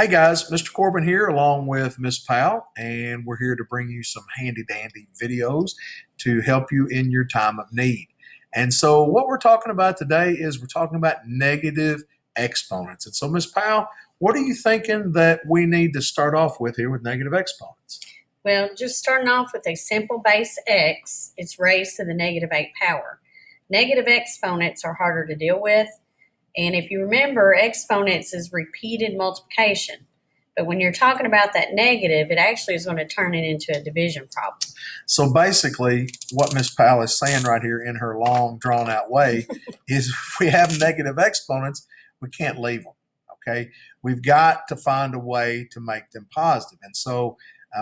Hey guys, Mr. Corbin here along with Miss Powell, and we're here to bring you some handy dandy videos to help you in your time of need. And so what we're talking about today is we're talking about negative exponents. And so Miss Powell, what are you thinking that we need to start off with here with negative exponents? Well, just starting off with a simple base x, it's raised to the negative 8 power. Negative exponents are harder to deal with. And if you remember, exponents is repeated multiplication. But when you're talking about that negative, it actually is going to turn it into a division problem. So basically, what Miss Powell is saying right here in her long, drawn-out way is if we have negative exponents, we can't leave them, okay? We've got to find a way to make them positive. And so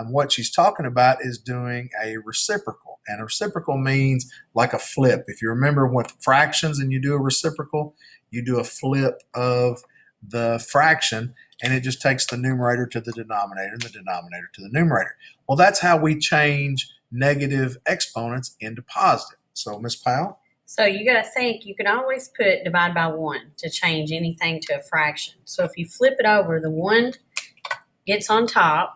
what she's talking about is doing a reciprocal. And a reciprocal means like a flip. If you remember with fractions and you do a reciprocal, you do a flip of the fraction, and it just takes the numerator to the denominator and the denominator to the numerator. Well, that's how we change negative exponents into positive. So, Miss Powell? So you got to think, you can always put divide by 1 to change anything to a fraction. So if you flip it over, the 1 gets on top,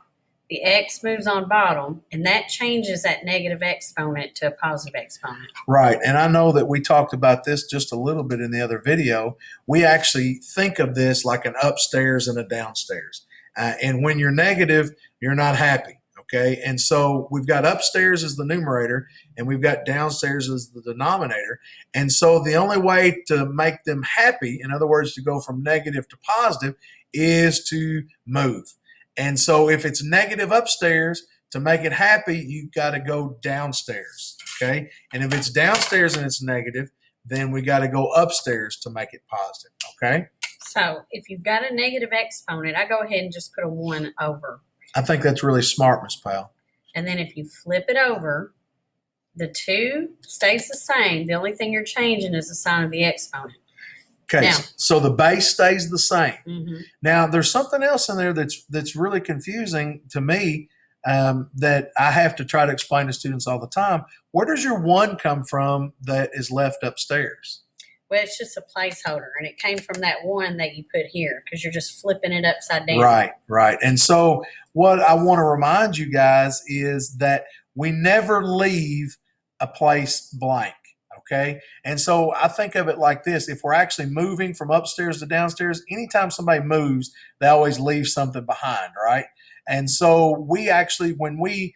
the x moves on bottom, and that changes that negative exponent to a positive exponent. Right, and I know that we talked about this just a little bit in the other video. We actually think of this like an upstairs and a downstairs. And when you're negative, you're not happy, okay? And so we've got upstairs as the numerator, and we've got downstairs as the denominator. And so the only way to make them happy, in other words, to go from negative to positive, is to move. And so if it's negative upstairs, to make it happy, you've got to go downstairs, okay? And if it's downstairs and it's negative, then we got to go upstairs to make it positive, okay? So if you've got a negative exponent, I go ahead and just put a 1 over. I think that's really smart, Miss Powell. And then if you flip it over, the 2 stays the same. The only thing you're changing is the sign of the exponent. Okay, now, so the base stays the same. Mm-hmm. Now, there's something else in there that's really confusing to me that I have to try to explain to students all the time. Where does your 1 come from that is left upstairs? Well, it's just a placeholder, and it came from that 1 that you put here because you're just flipping it upside down. Right. And so what I want to remind you guys is that we never leave a place blank. Okay. And so I think of it like this. If we're actually moving from upstairs to downstairs, anytime somebody moves, they always leave something behind, right? And so we actually, when we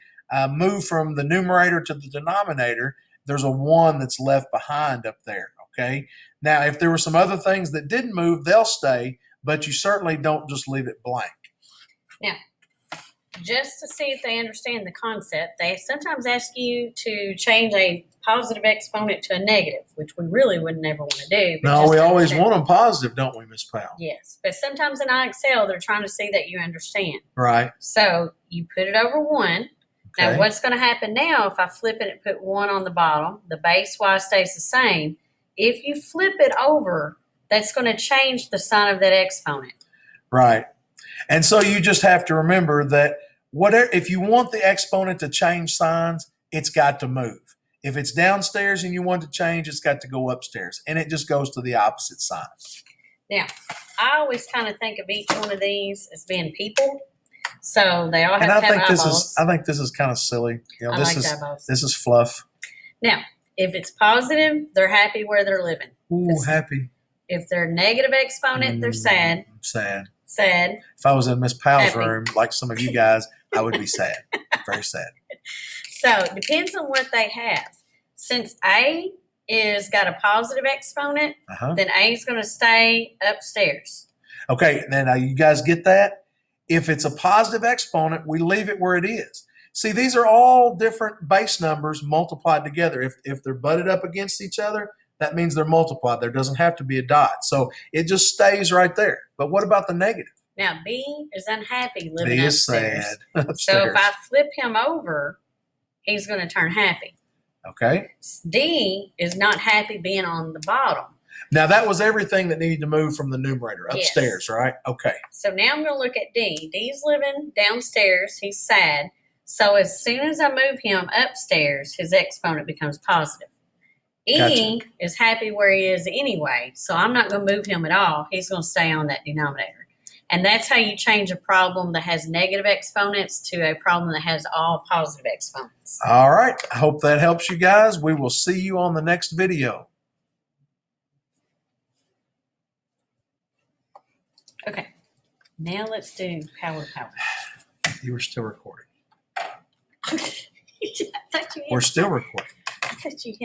move from the numerator to the denominator, there's a 1 that's left behind up there. Okay. Now, if there were some other things that didn't move, they'll stay, but you certainly don't just leave it blank. Now, just to see if they understand the concept, they sometimes ask you to change a positive exponent to a negative, which we really would never want to do. No, we always want them positive, don't we, Miss Powell? Yes, but sometimes in IXL, they're trying to see that you understand. Right. So you put it over 1. Okay. Now, what's going to happen now if I flip it and put 1 on the bottom, the base y stays the same. If you flip it over, that's going to change the sign of that exponent. Right. And so you just have to remember that whatever, if you want the exponent to change signs, it's got to move. If it's downstairs and you want to change, it's got to go upstairs. And it just goes to the opposite sign. Now, I always kind of think of each one of these as being people. So they all have and to have eyeballs. I think this is kind of silly. You know, I like eyeballs. This is fluff. Now, if it's positive, they're happy where they're living. Ooh, happy. If they're negative exponent, they're sad. Sad. If I was in Miss Powell's room, like some of you guys, I would be sad. Very sad. So it depends on what they have. Since A is got a positive exponent, then A is going to stay upstairs. Okay, now you guys get that? If it's a positive exponent, we leave it where it is. See, these are all different base numbers multiplied together. If they're butted up against each other, that means they're multiplied. There doesn't have to be a dot. So it just stays right there. But what about the negative? Now, B is unhappy living B upstairs. Is sad. So if I flip him over, he's going to turn happy. Okay. D is not happy being on the bottom. Now, that was everything that needed to move from the numerator upstairs, right? Okay. So now I'm going to look at D. D's living downstairs. He's sad. So as soon as I move him upstairs, his exponent becomes positive. E is happy where he is anyway, so I'm not going to move him at all. He's going to stay on that denominator. And that's how you change a problem that has negative exponents to a problem that has all positive exponents. All right. I hope that helps you guys. We will see you on the next video. Okay. Now let's do power. You were still recording. I thought you We're still recording. I thought you hit